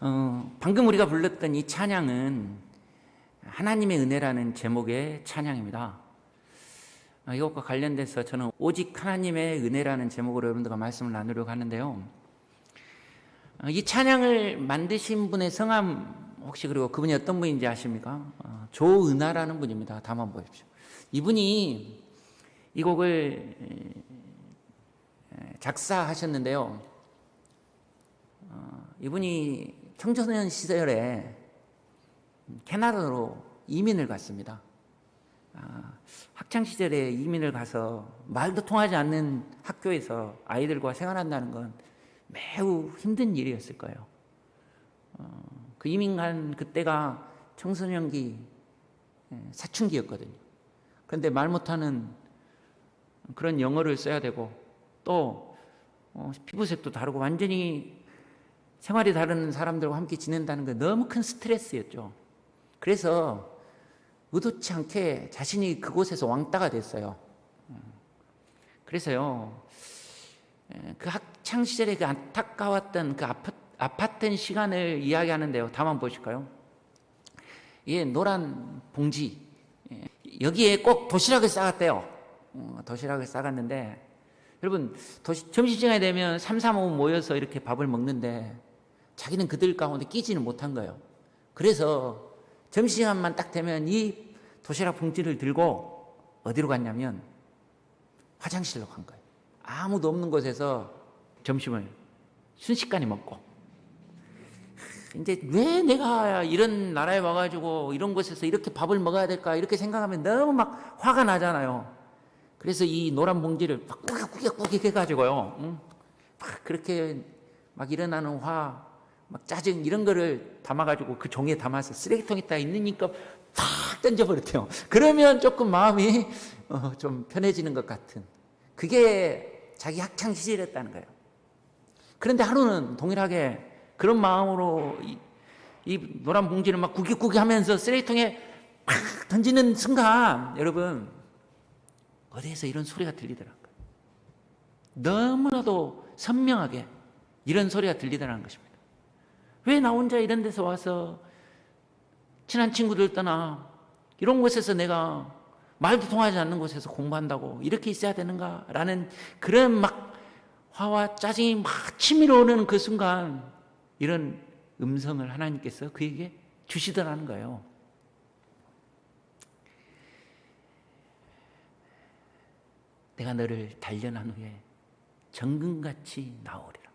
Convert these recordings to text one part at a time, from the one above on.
방금 우리가 불렀던 이 찬양은 하나님의 은혜라는 제목의 찬양입니다. 이것과 관련돼서 저는 오직 하나님의 은혜라는 제목으로 여러분들과 말씀을 나누려고 하는데요. 이 찬양을 만드신 분의 성함 혹시 그리고 그분이 어떤 분인지 아십니까? 조은하라는 분입니다. 다음 한번 보십시오. 이분이 이 곡을 작사하셨는데요. 이분이 청소년 시절에 캐나다로 이민을 갔습니다. 학창 시절에 이민을 가서 말도 통하지 않는 학교에서 아이들과 생활한다는 건 매우 힘든 일이었을 거예요. 그 이민 간 그때가 청소년기 사춘기였거든요. 그런데 말 못하는 그런 영어를 써야 되고 또 피부색도 다르고 완전히 생활이 다른 사람들과 함께 지낸다는 게 너무 큰 스트레스였죠. 그래서 의도치 않게 자신이 그곳에서 왕따가 됐어요. 그래서요, 그 학창 시절에 그 안타까웠던 그 아팠던 시간을 이야기하는데요. 다음 한번 보실까요? 예, 노란 봉지. 여기에 꼭 도시락을 싸갔대요. 도시락을 싸갔는데, 여러분, 점심시간이 되면 3, 4, 5 모여서 이렇게 밥을 먹는데, 자기는 그들 가운데 끼지는 못한 거예요. 그래서 점심시간만 딱 되면 이 도시락 봉지를 들고 어디로 갔냐면 화장실로 간 거예요. 아무도 없는 곳에서 점심을 순식간에 먹고, 이제 왜 내가 이런 나라에 와가지고 이런 곳에서 이렇게 밥을 먹어야 될까 이렇게 생각하면 너무 막 화가 나잖아요. 그래서 이 노란 봉지를 막 꾸깃꾸깃 해가지고요, 막 그렇게 막 일어나는 화, 막 짜증 이런 거를 담아가지고 그 종이에 담아서 쓰레기통에다 있으니까 탁 던져버렸대요. 그러면 조금 마음이 좀 편해지는 것 같은, 그게 자기 학창 시절이었다는 거예요. 그런데 하루는 동일하게 그런 마음으로 이 노란 봉지를 막 구깃구깃 하면서 쓰레기통에 팍 던지는 순간, 여러분, 어디에서 이런 소리가 들리더라고요. 너무나도 선명하게 이런 소리가 들리더라는 것입니다. 왜 나 혼자 이런 데서 와서 친한 친구들 떠나 이런 곳에서 내가 말도 통하지 않는 곳에서 공부한다고 이렇게 있어야 되는가? 라는 그런 막 화와 짜증이 막 치밀어 오는 그 순간, 이런 음성을 하나님께서 그에게 주시더라는 거예요. 내가 너를 단련한 후에 정금같이 나오리라.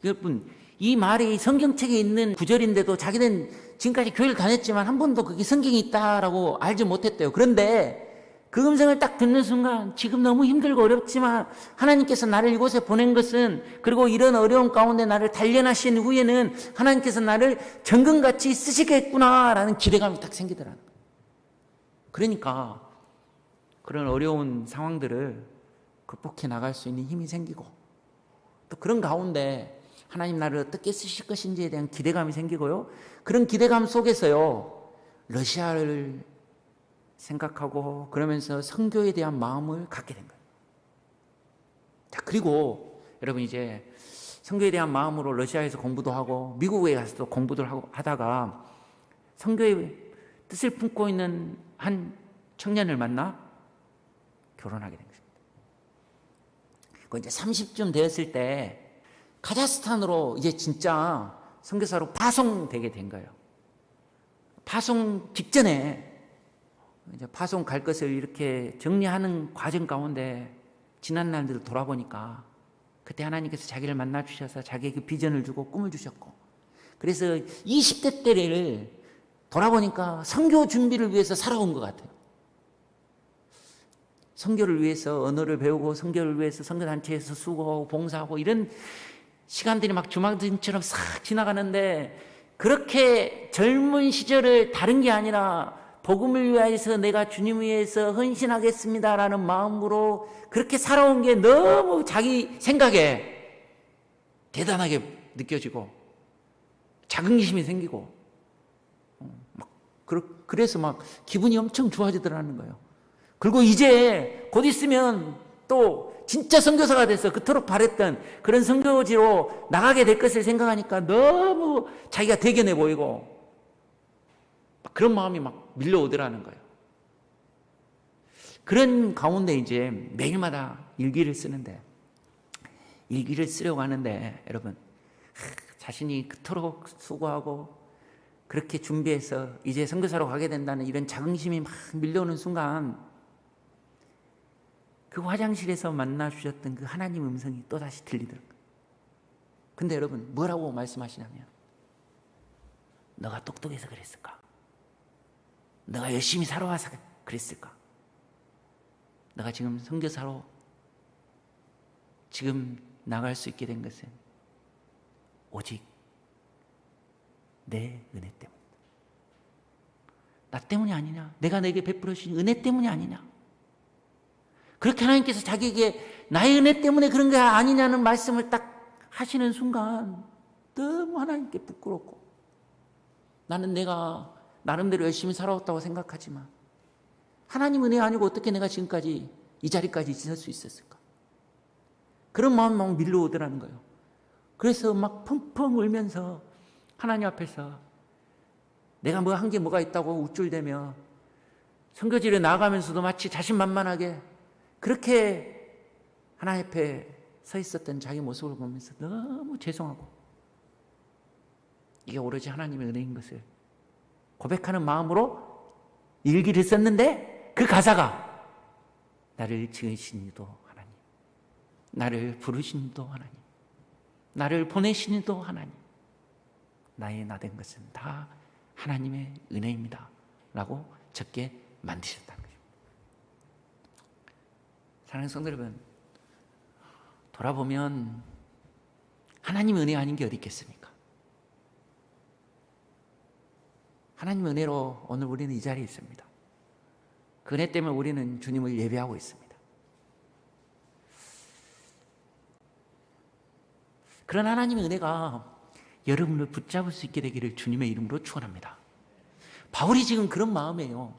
여러분, 이 말이 성경책에 있는 구절인데도 자기는 지금까지 교회를 다녔지만 한 번도 그게 성경이 있다라고 알지 못했대요. 그런데 그 음성을 딱 듣는 순간, 지금 너무 힘들고 어렵지만 하나님께서 나를 이곳에 보낸 것은, 그리고 이런 어려운 가운데 나를 단련하신 후에는 하나님께서 나를 정금같이 쓰시겠구나라는 기대감이 딱 생기더라는 거예요. 그러니까 그런 어려운 상황들을 극복해 나갈 수 있는 힘이 생기고, 또 그런 가운데 하나님 나를 어떻게 쓰실 것인지에 대한 기대감이 생기고요. 그런 기대감 속에서요, 러시아를 생각하고 그러면서 선교에 대한 마음을 갖게 된 거예요. 자, 그리고 여러분, 이제 선교에 대한 마음으로 러시아에서 공부도 하고 미국에 가서도 공부도 하고 하다가 선교의 뜻을 품고 있는 한 청년을 만나 결혼하게 된 것입니다. 그 이제 30쯤 되었을 때 카자흐스탄으로 이제 진짜 선교사로 파송되게 된 거예요. 파송 직전에 이제 파송 갈 것을 이렇게 정리하는 과정 가운데 지난 날들을 돌아보니까 그때 하나님께서 자기를 만나 주셔서 자기에게 비전을 주고 꿈을 주셨고, 그래서 20대 때를 돌아보니까 선교 준비를 위해서 살아온 것 같아요. 선교를 위해서 언어를 배우고, 선교를 위해서 선교단체에서 수고하고 봉사하고, 이런 시간들이 막 주마등처럼 싹 지나가는데, 그렇게 젊은 시절을 다른 게 아니라 복음을 위해서 내가 주님 위해서 헌신하겠습니다라는 마음으로 그렇게 살아온 게 너무 자기 생각에 대단하게 느껴지고 자긍심이 생기고, 그래서 막 기분이 엄청 좋아지더라는 거예요. 그리고 이제 곧 있으면 또 진짜 선교사가 돼서 그토록 바랬던 그런 선교지로 나가게 될 것을 생각하니까 너무 자기가 대견해 보이고 그런 마음이 막 밀려오더라는 거예요. 그런 가운데 이제 매일마다 일기를 쓰는데, 일기를 쓰려고 하는데 여러분, 자신이 그토록 수고하고 그렇게 준비해서 이제 선교사로 가게 된다는 이런 자긍심이 막 밀려오는 순간, 그 화장실에서 만나 주셨던 그 하나님 음성이 또다시 들리더라고요. 근데 여러분, 뭐라고 말씀하시냐면, 너가 똑똑해서 그랬을까? 너가 열심히 살아와서 그랬을까? 너가 지금 선교사로 지금 나갈 수 있게 된 것은 오직 내 은혜 때문이다. 나 때문이 아니냐? 내가 너에게 베풀어 주신 은혜 때문이 아니냐? 그렇게 하나님께서 자기에게 나의 은혜 때문에 그런 게 아니냐는 말씀을 딱 하시는 순간 너무 하나님께 부끄럽고, 나는 내가 나름대로 열심히 살아왔다고 생각하지만 하나님 은혜 아니고 어떻게 내가 지금까지 이 자리까지 있을 수 있었을까? 그런 마음이 막 밀려오더라는 거예요. 그래서 막 펑펑 울면서 하나님 앞에서 내가 뭐 한 게 뭐가 있다고 우쭐대며 선교지를 나아가면서도 마치 자신만만하게 그렇게 하나님 앞에 서 있었던 자기 모습을 보면서 너무 죄송하고, 이게 오로지 하나님의 은혜인 것을 고백하는 마음으로 일기를 썼는데, 그 가사가 나를 지으신 이도 하나님, 나를 부르신 이도 하나님, 나를 보내신 이도 하나님, 나의 나 된 것은 다 하나님의 은혜입니다 라고 적게 만드셨다는 거죠. 사랑하는 성도 여러분, 돌아보면 하나님의 은혜 아닌 게 어디 있겠습니까? 하나님의 은혜로 오늘 우리는 이 자리에 있습니다. 그 은혜 때문에 우리는 주님을 예배하고 있습니다. 그런 하나님의 은혜가 여러분을 붙잡을 수 있게 되기를 주님의 이름으로 축원합니다. 바울이 지금 그런 마음이에요.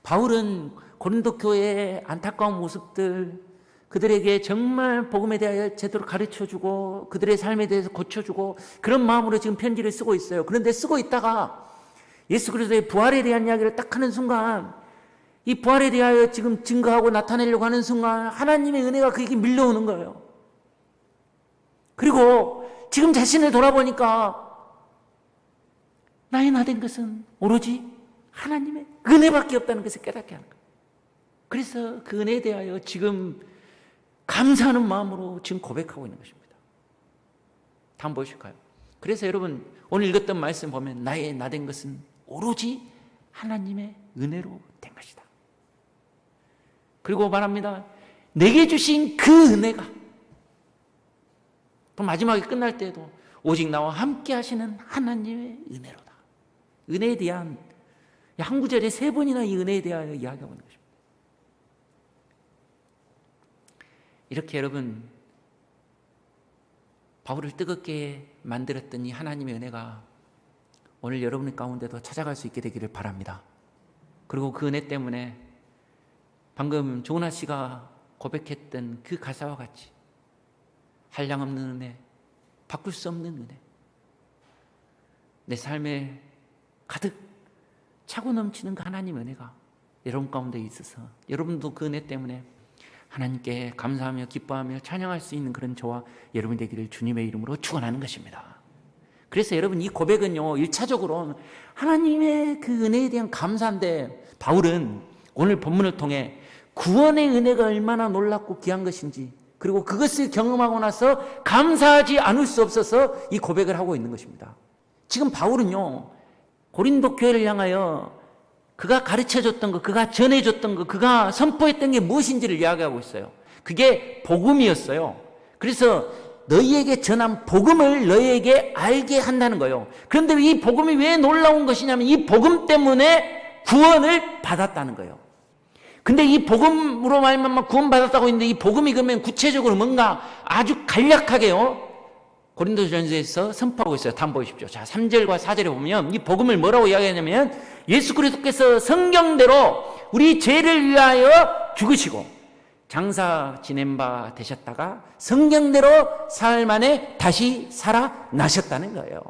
바울은 고린도 교회의 안타까운 모습들, 그들에게 정말 복음에 대하여 제대로 가르쳐주고 그들의 삶에 대해서 고쳐주고 그런 마음으로 지금 편지를 쓰고 있어요. 그런데 쓰고 있다가 예수 그리스도의 부활에 대한 이야기를 딱 하는 순간, 이 부활에 대하여 지금 증거하고 나타내려고 하는 순간 하나님의 은혜가 그에게 밀려오는 거예요. 그리고 지금 자신을 돌아보니까 나의 나 된 것은 오로지 하나님의 은혜밖에 없다는 것을 깨닫게 하는 거예요. 그래서 그 은혜에 대하여 지금 감사하는 마음으로 지금 고백하고 있는 것입니다. 다음 보실까요? 그래서 여러분, 오늘 읽었던 말씀 보면 나의 나 된 것은 오로지 하나님의 은혜로 된 것이다. 그리고 말합니다. 내게 주신 그 은혜가, 또 마지막에 끝날 때에도 오직 나와 함께 하시는 하나님의 은혜로다. 은혜에 대한, 한 구절에 3번이나 이 은혜에 대하여 이야기하고 있는 것입니다. 이렇게 여러분, 바울을 뜨겁게 만들었던 이 하나님의 은혜가 오늘 여러분 가운데도 찾아갈 수 있게 되기를 바랍니다. 그리고 그 은혜 때문에 방금 조은아 씨가 고백했던 그 가사와 같이 한량없는 은혜, 바꿀 수 없는 은혜, 내 삶에 가득 차고 넘치는 그 하나님의 은혜가 여러분 가운데 있어서 여러분도 그 은혜 때문에 하나님께 감사하며 기뻐하며 찬양할 수 있는 그런 저와 여러분 되기를 주님의 이름으로 축원하는 것입니다. 그래서 여러분, 이 고백은요, 1차적으로 하나님의 그 은혜에 대한 감사인데, 바울은 오늘 본문을 통해 구원의 은혜가 얼마나 놀랍고 귀한 것인지, 그리고 그것을 경험하고 나서 감사하지 않을 수 없어서 이 고백을 하고 있는 것입니다. 지금 바울은요, 고린도 교회를 향하여 그가 가르쳐줬던 것, 그가 전해줬던 것, 그가 선포했던 게 무엇인지를 이야기하고 있어요. 그게 복음이었어요. 그래서 너희에게 전한 복음을 너희에게 알게 한다는 거예요. 그런데 이 복음이 왜 놀라운 것이냐면 이 복음 때문에 구원을 받았다는 거예요. 근데 이 복음으로 말미암아 구원받았다고 했는데, 이 복음이 그러면 구체적으로 뭔가 아주 간략하게요, 고린도전서에서 선포하고 있어요. 다음 보십시오. 자, 3절과 4절에 보면 이 복음을 뭐라고 이야기하냐면, 예수 그리스도께서 성경대로 우리 죄를 위하여 죽으시고 장사 지낸 바 되셨다가 성경대로 사흘 만에 다시 살아나셨다는 거예요.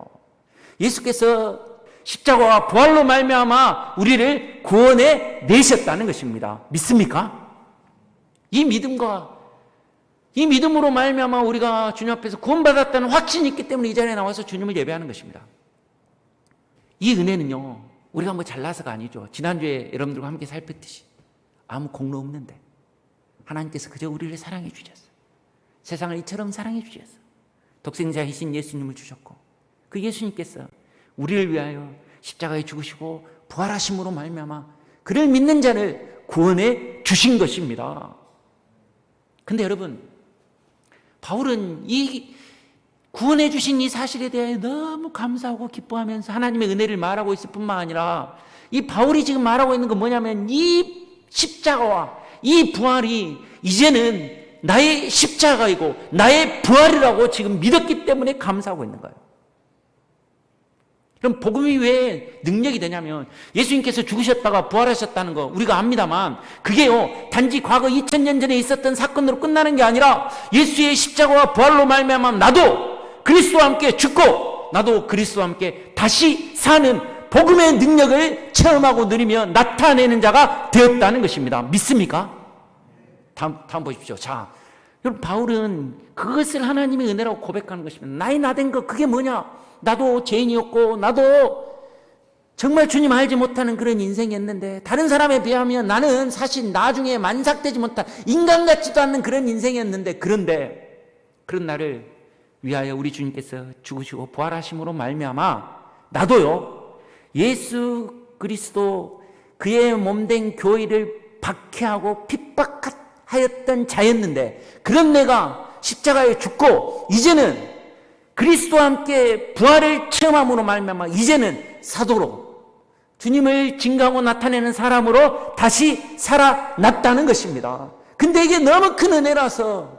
예수께서 십자가와 부활로 말미암아 우리를 구원해 내셨다는 것입니다. 믿습니까? 이 믿음으로 말미암아 우리가 주님 앞에서 구원받았다는 확신이 있기 때문에 이 자리에 나와서 주님을 예배하는 것입니다. 이 은혜는요, 우리가 뭐 잘나서가 아니죠. 지난주에 여러분들과 함께 살폈듯이 아무 공로 없는데 하나님께서 그저 우리를 사랑해 주셨어요. 세상을 이처럼 사랑해 주셨어요. 독생자이신 예수님을 주셨고, 그 예수님께서 우리를 위하여 십자가에 죽으시고 부활하심으로 말미암아 그를 믿는 자를 구원해 주신 것입니다. 근데 여러분, 바울은 이 구원해 주신 이 사실에 대해 너무 감사하고 기뻐하면서 하나님의 은혜를 말하고 있을 뿐만 아니라, 이 바울이 지금 말하고 있는 건 뭐냐면, 이 십자가와 이 부활이 이제는 나의 십자가이고 나의 부활이라고 지금 믿었기 때문에 감사하고 있는 거예요. 그럼 복음이 왜 능력이 되냐면, 예수님께서 죽으셨다가 부활하셨다는 거 우리가 압니다만, 그게요 단지 과거 2000년 전에 있었던 사건으로 끝나는 게 아니라, 예수의 십자가와 부활로 말미암아 나도 그리스도와 함께 죽고 나도 그리스도와 함께 다시 사는 복음의 능력을 체험하고 누리며 나타내는 자가 되었다는 것입니다. 믿습니까? 다음 보십시오. 자, 여러분, 바울은 그것을 하나님의 은혜라고 고백하는 것입니다. 나의 나된 것, 그게 뭐냐? 나도 죄인이었고, 나도 정말 주님 알지 못하는 그런 인생이었는데, 다른 사람에 비하면 나는 사실 나중에 만삭되지 못한 인간 같지도 않는 그런 인생이었는데, 그런데 그런 나를 위하여 우리 주님께서 죽으시고 부활하심으로 말미암아 나도요 예수 그리스도 그의 몸된 교회를 박해하고 핍박하였던 자였는데, 그런 내가 십자가에 죽고 이제는 그리스도와 함께 부활을 체험함으로 말미암아 이제는 사도로 주님을 증거하고 나타내는 사람으로 다시 살아났다는 것입니다. 근데 이게 너무 큰 은혜라서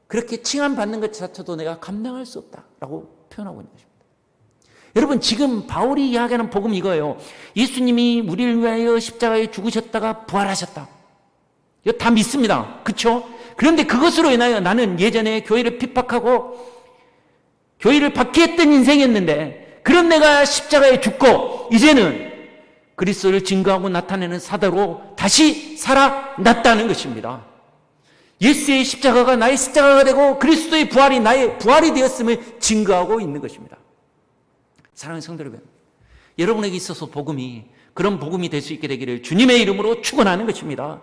그렇게 칭함받는 것 자체도 내가 감당할 수 없다라고 표현하고 있는 것입니다. 여러분, 지금 바울이 이야기하는 복음 이거예요. 예수님이 우리를 위하여 십자가에 죽으셨다가 부활하셨다. 이거 다 믿습니다. 그렇죠? 그런데 그것으로 인하여 나는 예전에 교회를 핍박하고 교회를 박해했던 인생이었는데, 그런 내가 십자가에 죽고 이제는 그리스도를 증거하고 나타내는 사도로 다시 살아났다는 것입니다. 예수의 십자가가 나의 십자가가 되고 그리스도의 부활이 나의 부활이 되었음을 증거하고 있는 것입니다. 사랑하는 성도 여러분, 여러분에게 있어서 복음이 그런 복음이 될 수 있게 되기를 주님의 이름으로 축원하는 것입니다.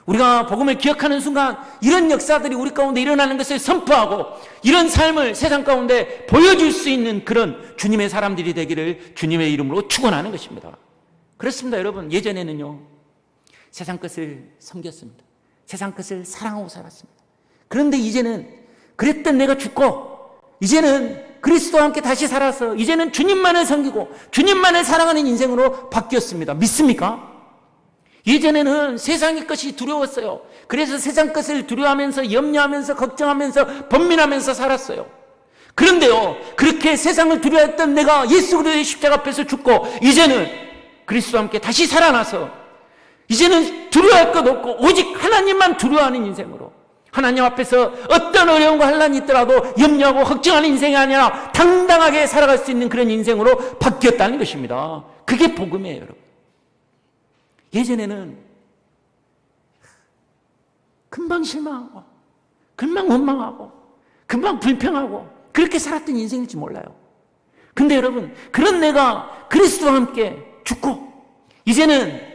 우리가 복음을 기억하는 순간 이런 역사들이 우리 가운데 일어나는 것을 선포하고, 이런 삶을 세상 가운데 보여줄 수 있는 그런 주님의 사람들이 되기를 주님의 이름으로 축원하는 것입니다. 그렇습니다. 여러분, 예전에는요 세상 것을 섬겼습니다. 세상 것을 사랑하고 살았습니다. 그런데 이제는 그랬던 내가 죽고 이제는 그리스도와 함께 다시 살아서 이제는 주님만을 섬기고 주님만을 사랑하는 인생으로 바뀌었습니다. 믿습니까? 예전에는 세상의 것이 두려웠어요. 그래서 세상 것을 두려워하면서 염려하면서 걱정하면서 번민하면서 살았어요. 그런데요, 그렇게 세상을 두려워했던 내가 예수 그리스도의 십자가 앞에서 죽고 이제는 그리스도와 함께 다시 살아나서 이제는 두려워할 것 없고 오직 하나님만 두려워하는 인생으로, 하나님 앞에서 어떤 어려움과 환난이 있더라도 염려하고 걱정하는 인생이 아니라 당당하게 살아갈 수 있는 그런 인생으로 바뀌었다는 것입니다. 그게 복음이에요, 여러분. 예전에는 금방 실망하고 금방 원망하고 금방 불평하고 그렇게 살았던 인생일지 몰라요. 근데 여러분, 그런 내가 그리스도와 함께 죽고 이제는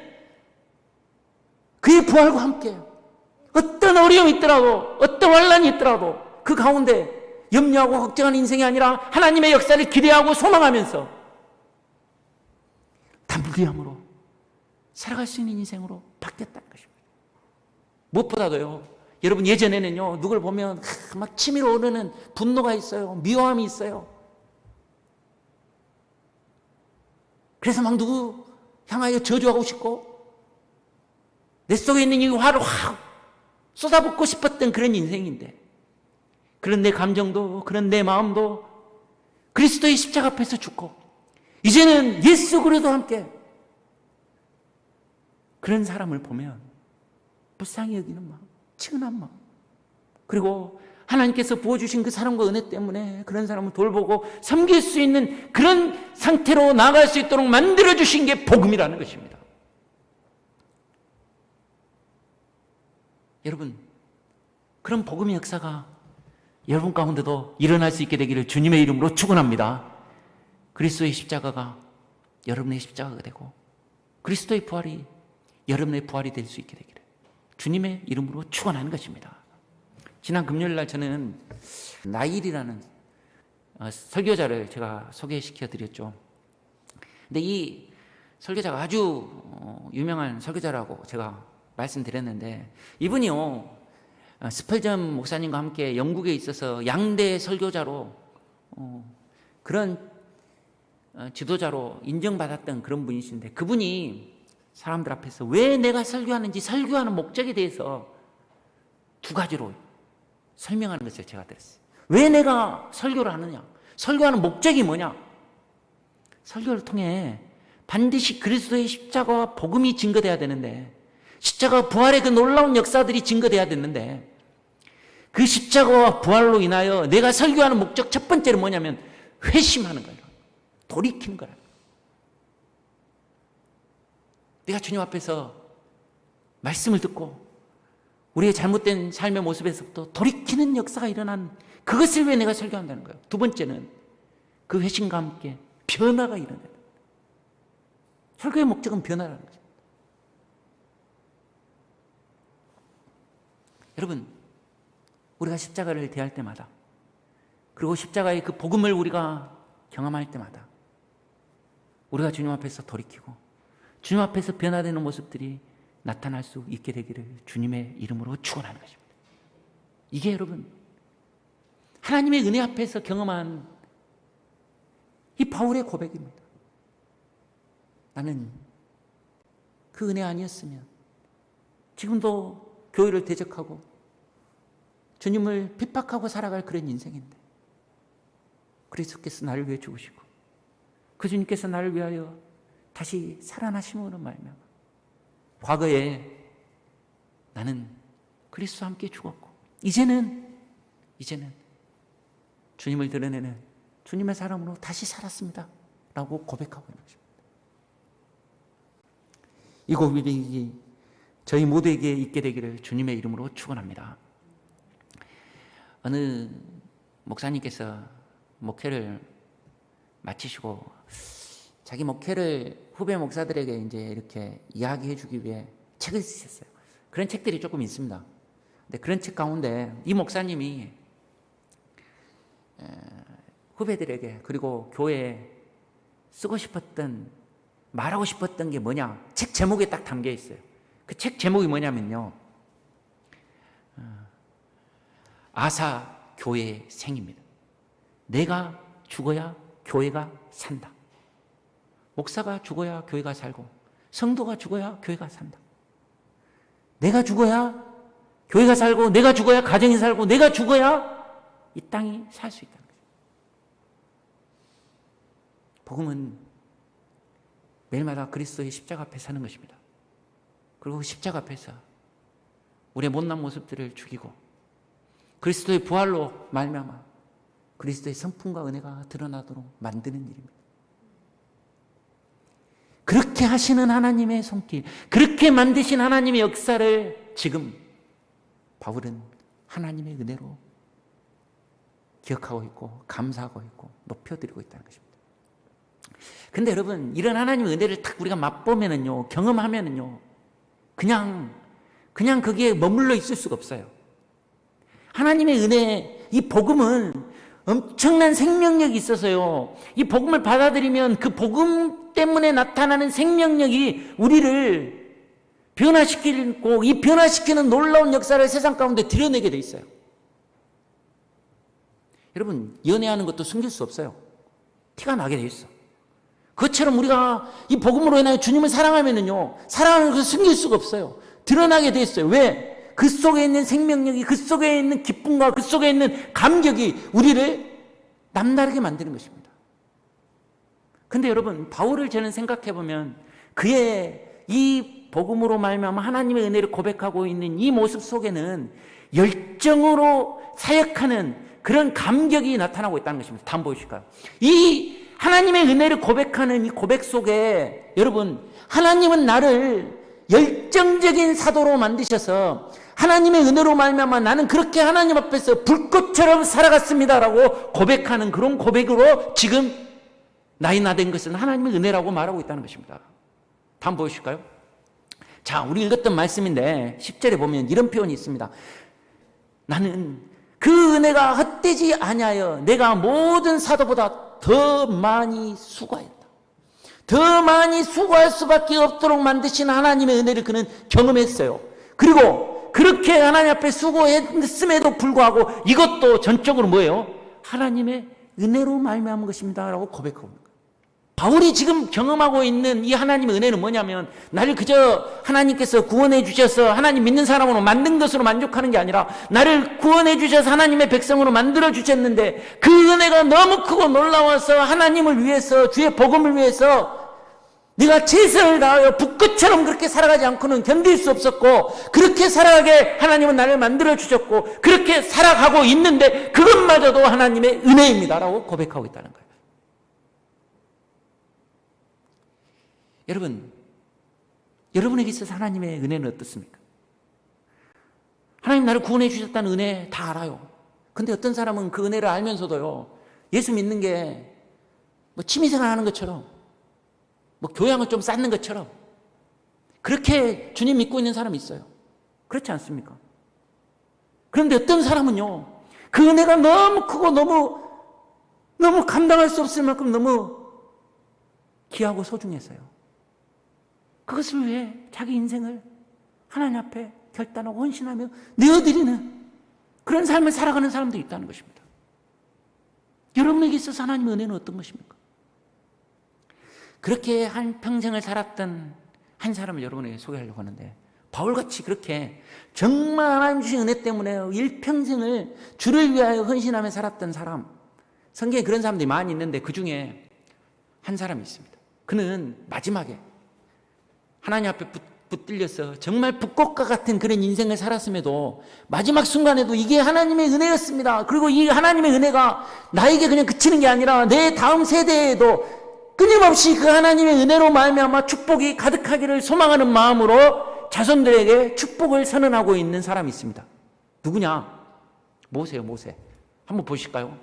그의 부활과 함께 어떤 어려움이 있더라도 어떤 환난이 있더라도 그 가운데 염려하고 걱정하는 인생이 아니라 하나님의 역사를 기대하고 소망하면서 담대함으로 살아갈 수 있는 인생으로 바뀌었다는 것입니다. 무엇보다도요, 여러분, 예전에는요 누굴 보면 막 치밀어 오르는 분노가 있어요. 미워함이 있어요. 그래서 막 누구 향하여 저주하고 싶고 내 속에 있는 이 화를 확 쏟아붓고 싶었던 그런 인생인데, 그런 내 감정도 그런 내 마음도 그리스도의 십자가 앞에서 죽고 이제는 예수 그리스도와 함께 그런 사람을 보면 불쌍히 여기는 마음, 측은한 마음, 그리고 하나님께서 부어주신 그 사랑과 은혜 때문에 그런 사람을 돌보고 섬길 수 있는 그런 상태로 나아갈 수 있도록 만들어주신 게 복음이라는 것입니다. 여러분, 그런 복음의 역사가 여러분 가운데도 일어날 수 있게 되기를 주님의 이름으로 축원합니다. 그리스도의 십자가가 여러분의 십자가가 되고 그리스도의 부활이 여러분의 부활이 될 수 있게 되기를 주님의 이름으로 축원하는 것입니다. 지난 금요일 날 저는 나일이라는 설교자를 제가 소개시켜 드렸죠. 근데 이 설교자가 아주 유명한 설교자라고 제가 말씀드렸는데, 이분이요 스펄전 목사님과 함께 영국에 있어서 양대 설교자로 그런 지도자로 인정받았던 그런 분이신데, 그분이 사람들 앞에서 왜 내가 설교하는지 설교하는 목적에 대해서 두 가지로 설명하는 것을 제가 들었어요. 왜 내가 설교를 하느냐, 설교하는 목적이 뭐냐. 설교를 통해 반드시 그리스도의 십자가와 복음이 증거돼야 되는데, 십자가와 부활의 그 놀라운 역사들이 증거돼야 되는데, 그 십자가와 부활로 인하여 내가 설교하는 목적 첫 번째는 뭐냐면 회심하는 거예요. 돌이키는 거라. 내가 주님 앞에서 말씀을 듣고 우리의 잘못된 삶의 모습에서부터 돌이키는 역사가 일어난 그것을 왜 내가 설교한다는 거예요. 두 번째는 그 회심과 함께 변화가 일어나는 거예요. 설교의 목적은 변화라는 거죠. 여러분, 우리가 십자가를 대할 때마다, 그리고 십자가의 그 복음을 우리가 경험할 때마다 우리가 주님 앞에서 돌이키고 주님 앞에서 변화되는 모습들이 나타날 수 있게 되기를 주님의 이름으로 축원하는 것입니다. 이게 여러분 하나님의 은혜 앞에서 경험한 이 바울의 고백입니다. 나는 그 은혜 아니었으면 지금도 교회를 대적하고 주님을 핍박하고 살아갈 그런 인생인데, 그리스도께서 나를 위해 죽으시고 그 주님께서 나를 위하여 다시 살아나심으로 말미암아 과거에 나는 그리스도와 함께 죽었고 이제는 주님을 드러내는 주님의 사람으로 다시 살았습니다 라고 고백하고 있는 것입니다. 이 고백이 저희 모두에게 있게 되기를 주님의 이름으로 축원합니다. 어느 목사님께서 목회를 마치시고 자기 목회를 후배 목사들에게 이제 이렇게 이야기해 주기 위해 책을 쓰셨어요. 그런 책들이 조금 있습니다. 근데 그런 책 가운데 이 목사님이 후배들에게 그리고 교회에 쓰고 싶었던, 말하고 싶었던 게 뭐냐, 책 제목에 딱 담겨 있어요. 그 책 제목이 뭐냐면요, 아사 교회의 생입니다. 내가 죽어야 교회가 산다. 목사가 죽어야 교회가 살고 성도가 죽어야 교회가 산다. 내가 죽어야 교회가 살고 내가 죽어야 가정이 살고 내가 죽어야 이 땅이 살 수 있다는 거죠. 복음은 매일마다 그리스도의 십자가 앞에 사는 것입니다. 그리고 십자가 앞에서 우리의 못난 모습들을 죽이고 그리스도의 부활로 말미암아 그리스도의 성품과 은혜가 드러나도록 만드는 일입니다. 그렇게 하시는 하나님의 손길, 그렇게 만드신 하나님의 역사를 지금 바울은 하나님의 은혜로 기억하고 있고 감사하고 있고 높여드리고 있다는 것입니다. 근데 여러분, 이런 하나님의 은혜를 딱 우리가 맛보면은요, 경험하면은요, 그냥 거기에 머물러 있을 수가 없어요. 하나님의 은혜, 이 복음은 엄청난 생명력이 있어서요, 이 복음을 받아들이면 그 복음 때문에 나타나는 생명력이 우리를 변화시키고 이 변화시키는 놀라운 역사를 세상 가운데 드러내게 돼 있어요. 여러분, 연애하는 것도 숨길 수 없어요. 티가 나게 돼 있어. 그것처럼 우리가 이 복음으로 인하여 주님을 사랑하면은요, 사랑하는 것을 숨길 수가 없어요. 드러나게 돼 있어요. 왜? 그 속에 있는 생명력이, 그 속에 있는 기쁨과 그 속에 있는 감격이 우리를 남다르게 만드는 것입니다. 근데 여러분, 바울을 저는 생각해 보면 그의 이 복음으로 말미암아 하나님의 은혜를 고백하고 있는 이 모습 속에는 열정으로 사역하는 그런 감격이 나타나고 있다는 것입니다. 다음 보여주실까요? 이 하나님의 은혜를 고백하는 이 고백 속에 여러분, 하나님은 나를 열정적인 사도로 만드셔서 하나님의 은혜로 말미암아 나는 그렇게 하나님 앞에서 불꽃처럼 살아갔습니다라고 고백하는 그런 고백으로 지금 나이 나된 것은 하나님의 은혜라고 말하고 있다는 것입니다. 다음 보여주실까요? 자, 우리 읽었던 말씀인데 10절에 보면 이런 표현이 있습니다. 나는 그 은혜가 헛되지 아니하여 내가 모든 사도보다 더 많이 수고하였다. 더 많이 수고할 수밖에 없도록 만드신 하나님의 은혜를 그는 경험했어요. 그리고 그렇게 하나님 앞에 수고했음에도 불구하고 이것도 전적으로 뭐예요? 하나님의 은혜로 말미암은 것입니다 라고 고백하고 있는 거예요. 바울이 지금 경험하고 있는 이 하나님의 은혜는 뭐냐면 나를 그저 하나님께서 구원해 주셔서 하나님 믿는 사람으로 만든 것으로 만족하는 게 아니라 나를 구원해 주셔서 하나님의 백성으로 만들어 주셨는데 그 은혜가 너무 크고 놀라워서 하나님을 위해서 주의 복음을 위해서 네가 최선을 다하여 북극처럼 그렇게 살아가지 않고는 견딜 수 없었고 그렇게 살아가게 하나님은 나를 만들어 주셨고 그렇게 살아가고 있는데 그것마저도 하나님의 은혜입니다 라고 고백하고 있다는 거예요. 여러분, 여러분에게 있어서 하나님의 은혜는 어떻습니까? 하나님 나를 구원해 주셨다는 은혜 다 알아요. 근데 어떤 사람은 그 은혜를 알면서도요, 예수 믿는 게 뭐 취미생활 하는 것처럼 뭐 교양을 좀 쌓는 것처럼 그렇게 주님 믿고 있는 사람이 있어요. 그렇지 않습니까? 그런데 어떤 사람은요, 그 은혜가 너무 크고 너무 감당할 수 없을 만큼 너무 귀하고 소중해서요. 그것을 위해 자기 인생을 하나님 앞에 결단하고 헌신하며 내어드리는 그런 삶을 살아가는 사람도 있다는 것입니다. 여러분에게 있어서 하나님의 은혜는 어떤 것입니까? 그렇게 한 평생을 살았던 한 사람을 여러분에게 소개하려고 하는데 바울같이 그렇게 정말 하나님 주신 은혜 때문에 일평생을 주를 위하여 헌신하며 살았던 사람, 성경에 그런 사람들이 많이 있는데 그 중에 한 사람이 있습니다. 그는 마지막에 하나님 앞에 붙들려서 정말 북꽃과 같은 그런 인생을 살았음에도 마지막 순간에도 이게 하나님의 은혜였습니다. 그리고 이 하나님의 은혜가 나에게 그냥 그치는 게 아니라 내 다음 세대에도 끊임없이 그 하나님의 은혜로 말미암아 축복이 가득하기를 소망하는 마음으로 자손들에게 축복을 선언하고 있는 사람이 있습니다. 누구냐? 모세요, 모세. 한번 보실까요?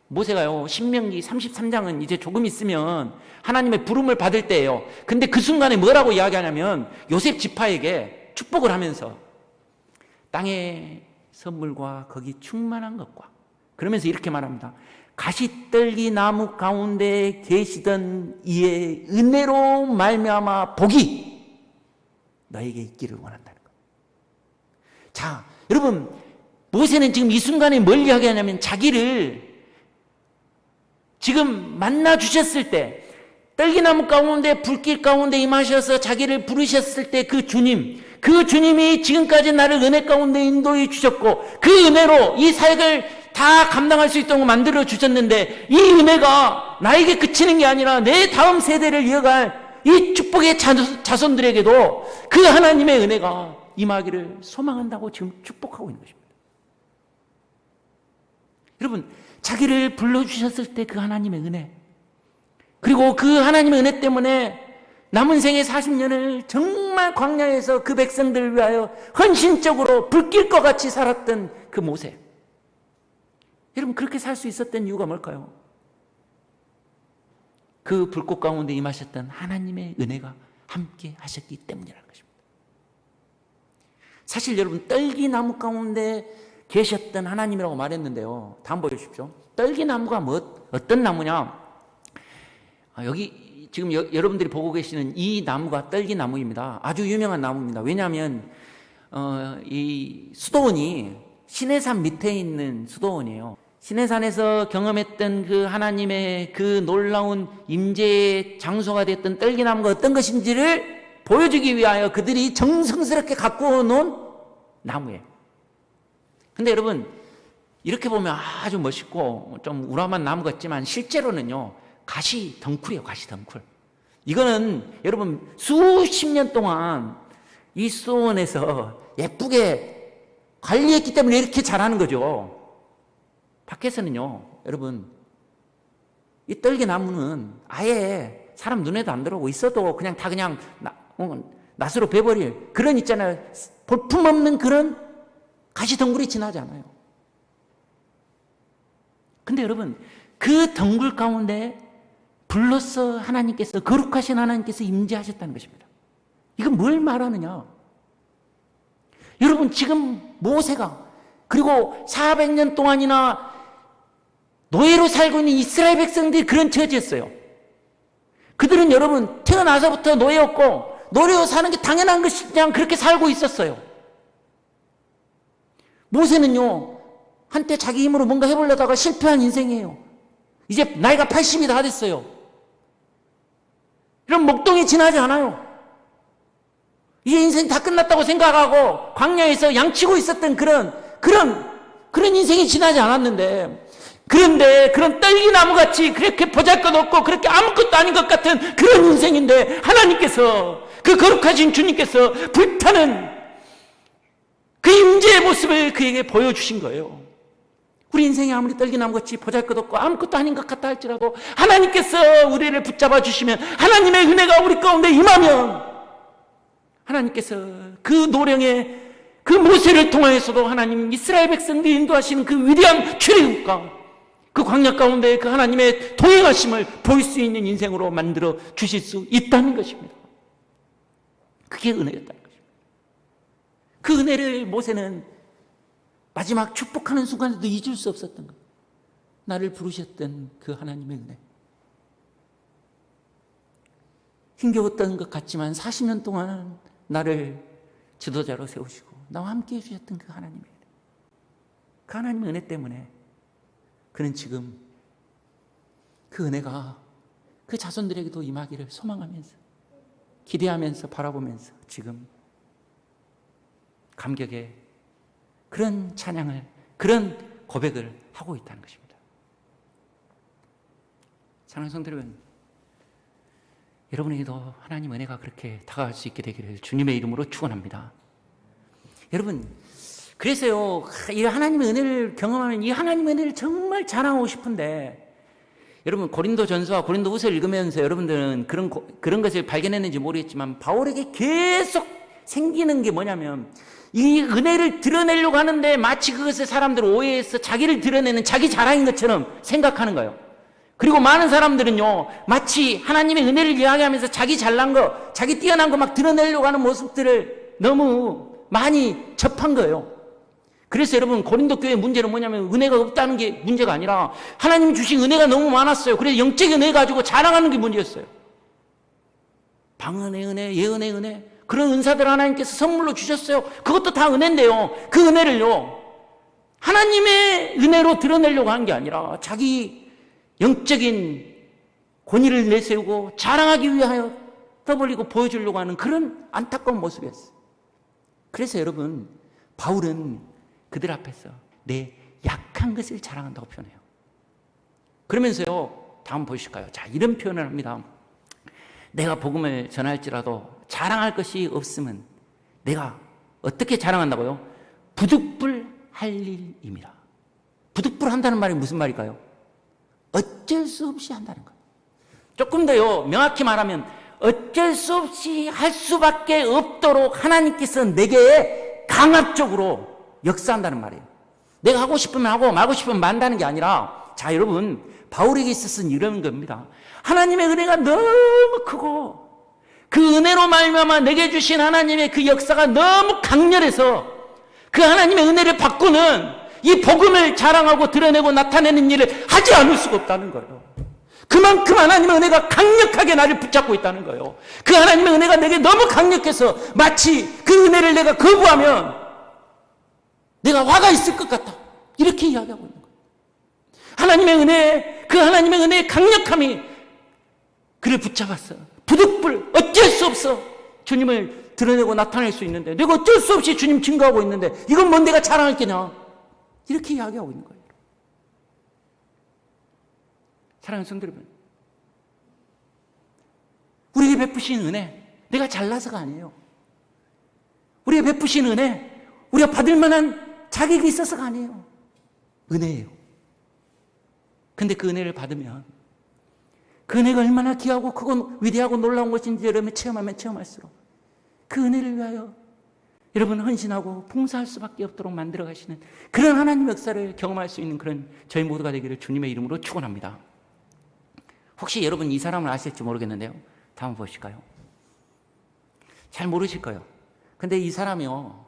모세가요, 신명기 33장은 이제 조금 있으면 하나님의 부름을 받을 때예요. 근데 그 순간에 뭐라고 이야기하냐면 요셉 지파에게 축복을 하면서 땅의 선물과 거기 충만한 것과 그러면서 이렇게 말합니다. 가시떨기 나무 가운데 계시던 이의 은혜로 말미암아 복이 너에게 있기를 원한다는 것. 자, 여러분, 모세는 지금 이 순간에 뭘 이야기하냐면 자기를 지금 만나 주셨을 때 떨기나무 가운데 불길 가운데 임하셔서 자기를 부르셨을 때 그 주님이 지금까지 나를 은혜 가운데 인도해 주셨고 그 은혜로 이 사역을 다 감당할 수 있도록 만들어 주셨는데 이 은혜가 나에게 그치는 게 아니라 내 다음 세대를 이어갈 이 축복의 자손들에게도 그 하나님의 은혜가 임하기를 소망한다고 지금 축복하고 있는 것입니다. 여러분, 자기를 불러주셨을 때 그 하나님의 은혜, 그리고 그 하나님의 은혜 때문에 남은 생의 40년을 정말 광야에서 그 백성들을 위하여 헌신적으로 불길과 같이 살았던 그 모세. 여러분, 그렇게 살 수 있었던 이유가 뭘까요? 그 불꽃 가운데 임하셨던 하나님의 은혜가 함께 하셨기 때문이라는 것입니다. 사실 여러분, 떨기나무 가운데 계셨던 하나님이라고 말했는데요. 다음 보여주십시오. 떨기나무가 어떤 나무냐? 여기 지금 여러분들이 보고 계시는 이 나무가 떨기나무입니다. 아주 유명한 나무입니다. 왜냐하면 이 수도원이 시내산 밑에 있는 수도원이에요. 시내산에서 경험했던 그 하나님의 그 놀라운 임재의 장소가 됐던 떨기나무가 어떤 것인지를 보여주기 위하여 그들이 정성스럽게 갖고 놓은 나무예요. 근데 여러분, 이렇게 보면 아주 멋있고 좀 우람한 나무 같지만 실제로는요, 가시덩쿨이에요. 가시덩쿨. 이거는 여러분 수십 년 동안 이 수원에서 예쁘게 관리했기 때문에 이렇게 잘하는 거죠. 밖에서는요, 여러분, 이 떨기나무는 아예 사람 눈에도 안 들어오고 있어도 그냥 다 그냥 낫으로 베버릴 그런 있잖아요. 볼품없는 그런 가시덩굴이 지나지 않아요. 근데 여러분, 그 덩굴 가운데 불로써 하나님께서, 거룩하신 하나님께서 임재하셨다는 것입니다. 이건 뭘 말하느냐? 여러분, 지금 모세가 그리고 400년 동안이나 노예로 살고 있는 이스라엘 백성들이 그런 처지였어요. 그들은 여러분 태어나서부터 노예였고 노예로 사는 게 당연한 것이 그냥 그렇게 살고 있었어요. 모세는요, 한때 자기 힘으로 뭔가 해보려다가 실패한 인생이에요. 이제 나이가 80이 다 됐어요. 이런 목동이 지나지 않아요. 이제 인생 다 끝났다고 생각하고 광야에서 양치고 있었던 그런 인생이 지나지 않았는데, 그런데 그런 떨기나무같이 그렇게 보잘것없고 그렇게 아무것도 아닌 것 같은 그런 인생인데 하나님께서, 그 거룩하신 주님께서 불타는 그 임재의 모습을 그에게 보여주신 거예요. 우리 인생이 아무리 떨기나무같이 보잘것없고 아무것도 아닌 것 같다 할지라도 하나님께서 우리를 붙잡아 주시면, 하나님의 은혜가 우리 가운데 임하면, 하나님께서 그 노령의 그 모세를 통하여서도 하나님 이스라엘 백성들이 인도하시는 그 위대한 출애굽과 그 광야 가운데 그 하나님의 동행하심을 볼 수 있는 인생으로 만들어 주실 수 있다는 것입니다. 그게 은혜였다는 것입니다. 그 은혜를 모세는 마지막 축복하는 순간에도 잊을 수 없었던 거예요. 나를 부르셨던 그 하나님의 은혜. 힘겨웠던 것 같지만 40년 동안 나를 지도자로 세우시고 나와 함께 해주셨던 그 하나님의 은혜. 그 하나님의 은혜 때문에 그는 지금 그 은혜가 그 자손들에게도 임하기를 소망하면서, 기대하면서, 바라보면서 지금 감격의 그런 찬양을, 그런 고백을 하고 있다는 것입니다. 사랑하는 성도 여러분, 여러분에게도 하나님 은혜가 그렇게 다가갈 수 있게 되기를 주님의 이름으로 축원합니다. 여러분, 그래서요, 이 하나님의 은혜를 경험하면 이 하나님의 은혜를 정말 자랑하고 싶은데, 여러분 고린도전서와 고린도후서를 읽으면서 여러분들은 그런 것을 발견했는지 모르겠지만 바울에게 계속 생기는 게 뭐냐면, 이 은혜를 드러내려고 하는데 마치 그것을 사람들 오해해서 자기를 드러내는 자기 자랑인 것처럼 생각하는 거예요. 그리고 많은 사람들은요, 마치 하나님의 은혜를 이야기하면서 자기 잘난 거, 자기 뛰어난 거 막 드러내려고 하는 모습들을 너무 많이 접한 거예요. 그래서 여러분, 고린도 교회의 문제는 뭐냐면 은혜가 없다는 게 문제가 아니라 하나님 주신 은혜가 너무 많았어요. 그래서 영적인 은혜 가지고 자랑하는 게 문제였어요. 방언의 은혜, 예언의 은혜, 그런 은사들 하나님께서 선물로 주셨어요. 그것도 다 은혜인데요, 그 은혜를요 하나님의 은혜로 드러내려고 한 게 아니라 자기 영적인 권위를 내세우고 자랑하기 위하여 떠벌리고 보여주려고 하는 그런 안타까운 모습이었어요. 그래서 여러분, 바울은 그들 앞에서 내 약한 것을 자랑한다고 표현해요. 그러면서요, 다음 보실까요? 자, 이런 표현을 합니다. 내가 복음을 전할지라도 자랑할 것이 없으면 내가 어떻게 자랑한다고요? 부득불할 일입니다. 부득불 한다는 말이 무슨 말일까요? 어쩔 수 없이 한다는 거예요. 조금 더요, 명확히 말하면 어쩔 수 없이 할 수밖에 없도록 하나님께서 내게 강압적으로 역사한다는 말이에요. 내가 하고 싶으면 하고 말고 싶으면 만다는 게 아니라, 자, 여러분, 바울에게 있어서는 이런 겁니다. 하나님의 은혜가 너무 크고 그 은혜로 말미암아 내게 주신 하나님의 그 역사가 너무 강렬해서 그 하나님의 은혜를 바꾸는 이 복음을 자랑하고 드러내고 나타내는 일을 하지 않을 수가 없다는 거예요. 그만큼 하나님의 은혜가 강력하게 나를 붙잡고 있다는 거예요. 그 하나님의 은혜가 내게 너무 강력해서 마치 그 은혜를 내가 거부하면 내가 화가 있을 것 같다, 이렇게 이야기하고 있는 거예요. 하나님의 은혜, 그 하나님의 은혜의 강력함이 그를 붙잡았어. 부득불, 어쩔 수 없어 주님을 드러내고 나타낼 수 있는데, 내가 어쩔 수 없이 주님 증거하고 있는데 이건 뭔 내가 자랑할 게냐, 이렇게 이야기하고 있는 거예요. 사랑하는 성도 여러분, 우리에게 베푸신 은혜, 내가 잘나서가 아니에요. 우리가 베푸신 은혜, 우리가 받을 만한 자격이 있어서가 아니에요. 은혜예요. 근데 그 은혜를 받으면 그 은혜가 얼마나 귀하고 크고 위대하고 놀라운 것인지 여러분이 체험하면 체험할수록 그 은혜를 위하여 여러분 헌신하고 봉사할 수밖에 없도록 만들어 가시는 그런 하나님의 역사를 경험할 수 있는 그런 저희 모두가 되기를 주님의 이름으로 축원합니다. 혹시 여러분 이 사람을 아실지 모르겠는데요. 다음 보실까요? 잘 모르실 거예요. 근데 이 사람이요,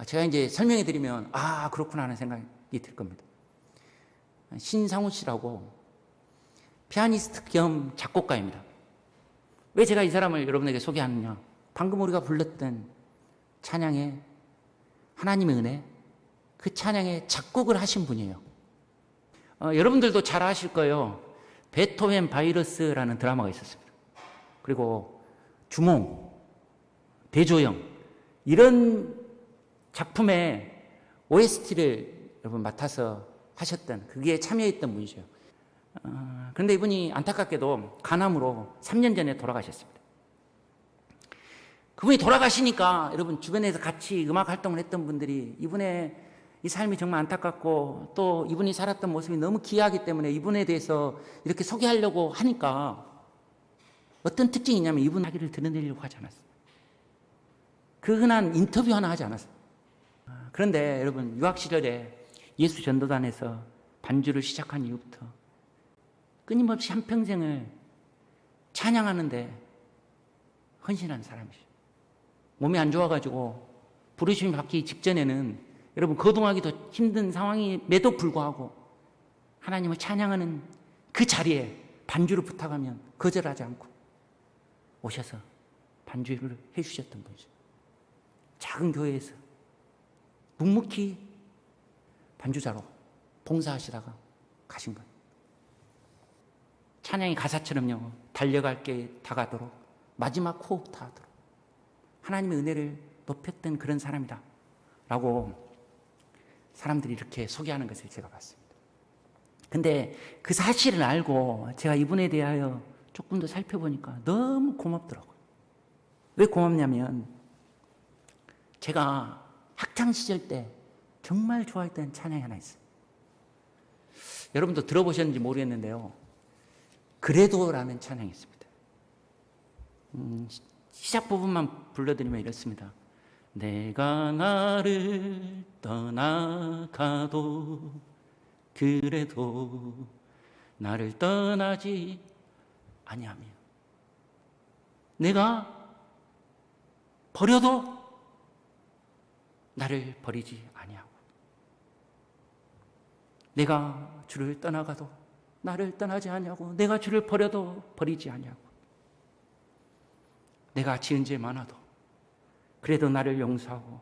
제가 이제 설명해 드리면 아 그렇구나 하는 생각이 들 겁니다. 신상우 씨라고 피아니스트 겸 작곡가입니다. 왜 제가 이 사람을 여러분에게 소개하느냐, 방금 우리가 불렀던 찬양의 하나님의 은혜, 그 찬양의 작곡을 하신 분이에요. 여러분들도 잘 아실 거예요. 베토벤 바이러스라는 드라마가 있었습니다. 그리고 주몽, 대조영 이런 작품의 OST를 여러분 맡아서 하셨던, 그게 참여했던 분이죠. 그런데 이분이 안타깝게도 간암으로 3년 전에 돌아가셨습니다. 그분이 돌아가시니까 여러분 주변에서 같이 음악 활동을 했던 분들이 이분의 이 삶이 정말 안타깝고 또 이분이 살았던 모습이 너무 귀하기 때문에 이분에 대해서 이렇게 소개하려고 하니까 어떤 특징이 있냐면 이분 이야기를 드러내려고 하지 않았어요. 그 흔한 인터뷰 하나 하지 않았어요. 그런데 여러분 유학 시절에 예수 전도단에서 반주를 시작한 이후부터 끊임없이 한평생을 찬양하는데 헌신한 사람이죠. 몸이 안 좋아가지고 부르심이 받기 직전에는 여러분 거동하기도 힘든 상황임에도 불구하고 하나님을 찬양하는 그 자리에 반주를 부탁하면 거절하지 않고 오셔서 반주를 해주셨던 분이죠. 작은 교회에서 묵묵히 반주자로 봉사하시다가 가신 거예요. 찬양의 가사처럼요, 달려갈 게 다가도록 마지막 호흡 다하도록 하나님의 은혜를 높였던 그런 사람이다 라고 사람들이 이렇게 소개하는 것을 제가 봤습니다. 근데 그 사실을 알고 제가 이분에 대하여 조금 더 살펴보니까 너무 고맙더라고요. 왜 고맙냐면 제가 학창시절 때 정말 좋아했던 찬양이 하나 있어요. 여러분도 들어보셨는지 모르겠는데요, 그래도라는 찬양이 있습니다. 시작 부분만 불러드리면 이렇습니다. 내가 나를 떠나가도 그래도 나를 떠나지 아니하며, 내가 버려도 나를 버리지 아니하고, 내가 주를 떠나가도 나를 떠나지 아니하고, 내가 주를 버려도 버리지 아니하고, 내가 지은 죄 많아도 그래도 나를 용서하고,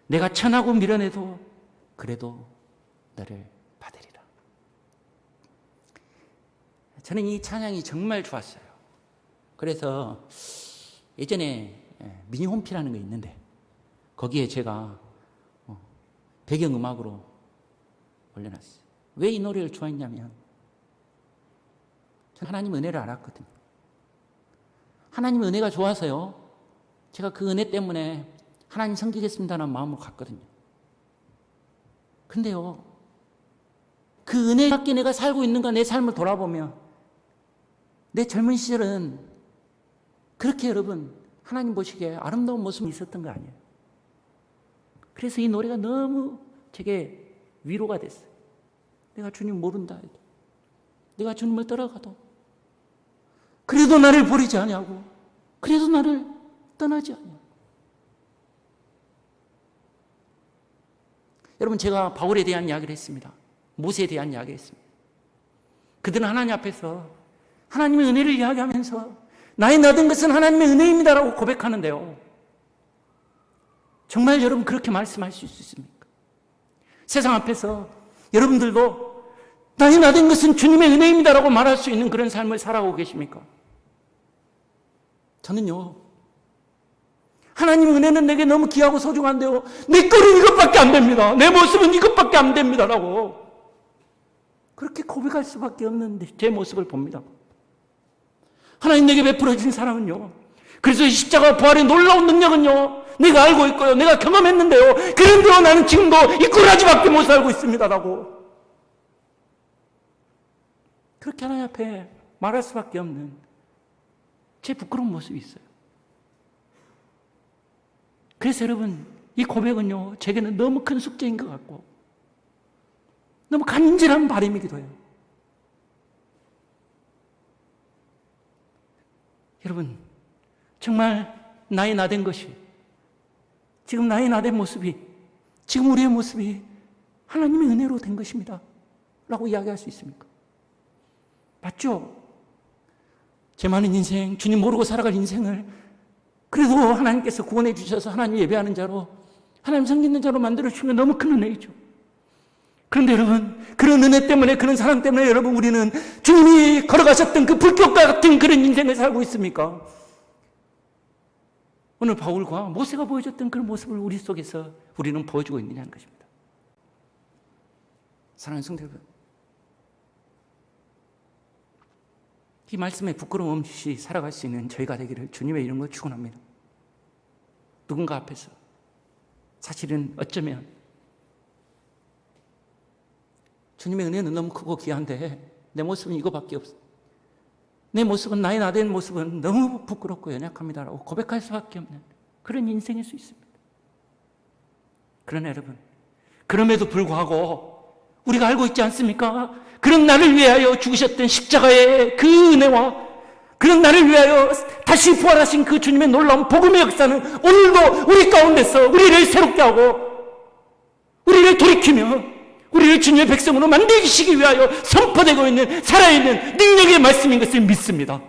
내가 천하고 미련해도 그래도 너를 받으리라. 저는 이 찬양이 정말 좋았어요. 그래서 예전에 미니홈피라는 거 있는데 거기에 제가 배경음악으로 올려놨어요. 왜 이 노래를 좋아했냐면 저는 하나님 은혜를 알았거든요. 하나님의 은혜가 좋아서요, 제가 그 은혜 때문에 하나님 섬기겠습니다라는 마음으로 갔거든요. 근데요, 그 은혜 밖에 내가 살고 있는가, 내 삶을 돌아보면 내 젊은 시절은 그렇게 여러분 하나님 보시기에 아름다운 모습이 있었던 거 아니에요. 그래서 이 노래가 너무 제게 위로가 됐어요. 내가 주님 모른다 해도, 내가 주님을 따라가도 그래도 나를 버리지 아니하고, 그래도 나를 떠나지 아니하고. 여러분, 제가 바울에 대한 이야기를 했습니다. 모세에 대한 이야기를 했습니다. 그들은 하나님 앞에서 하나님의 은혜를 이야기하면서 나의 나된 것은 하나님의 은혜입니다라고 고백하는데요, 정말 여러분 그렇게 말씀하실 수 있습니까? 세상 앞에서 여러분들도 나의 나된 것은 주님의 은혜입니다라고 말할 수 있는 그런 삶을 살아오고 계십니까? 저는요, 하나님의 은혜는 내게 너무 귀하고 소중한데요, 내 거는 이것밖에 안 됩니다, 내 모습은 이것밖에 안 됩니다라고 그렇게 고백할 수밖에 없는 제 모습을 봅니다. 하나님 내게 베풀어 주신 사랑은요, 그래서 이 십자가 부활의 놀라운 능력은요, 내가 알고 있고요. 내가 경험했는데요. 그런데요, 나는 지금도 이 꾸라지밖에 못 살고 있습니다라고. 그렇게 하나님 앞에 말할 수밖에 없는 제 부끄러운 모습이 있어요. 그래서 여러분, 이 고백은요, 제게는 너무 큰 숙제인 것 같고 너무 간절한 바람이기도 해요. 여러분, 정말 나이 나된 것이, 지금 나이 나된 모습이, 지금 우리의 모습이 하나님의 은혜로 된 것입니다 라고 이야기할 수 있습니까? 맞죠? 제 많은 인생, 주님 모르고 살아갈 인생을 그래도 하나님께서 구원해 주셔서 하나님 예배하는 자로, 하나님 섬기는 자로 만들어주시면 너무 큰 은혜이죠. 그런데 여러분, 그런 은혜 때문에, 그런 사랑 때문에 여러분, 우리는 주님이 걸어가셨던 그 불꽃과 같은 그런 인생을 살고 있습니까? 오늘 바울과 모세가 보여줬던 그런 모습을 우리 속에서 우리는 보여주고 있느냐는 것입니다. 사랑하는 성도 여러분, 이 말씀에 부끄러움 없이 살아갈 수 있는 저희가 되기를 주님의 이름으로 축원합니다. 누군가 앞에서, 사실은 어쩌면 주님의 은혜는 너무 크고 귀한데 내 모습은 이거밖에 없어. 내 모습은, 나의 나된 모습은 너무 부끄럽고 연약합니다라고 고백할 수밖에 없는 그런 인생일 수 있습니다. 그러나 여러분, 그럼에도 불구하고 우리가 알고 있지 않습니까? 그런 나를 위하여 죽으셨던 십자가의 그 은혜와 그런 나를 위하여 다시 부활하신 그 주님의 놀라운 복음의 역사는 오늘도 우리 가운데서 우리를 새롭게 하고 우리를 돌이키며 우리를 주님의 백성으로 만들시기 위하여 선포되고 있는 살아있는 능력의 말씀인 것을 믿습니다.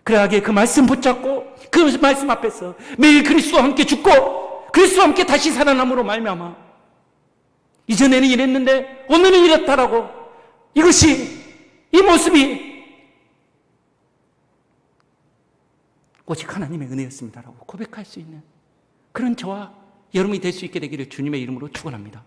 그러하기에 그 말씀 붙잡고 그 말씀 앞에서 매일 그리스도와 함께 죽고 그리스도와 함께 다시 살아남으로 말미암아 이전에는 이랬는데 오늘은 이렇다라고, 이것이, 이 모습이 오직 하나님의 은혜였습니다라고 고백할 수 있는 그런 저와 여러분이 될 수 있게 되기를 주님의 이름으로 축원합니다.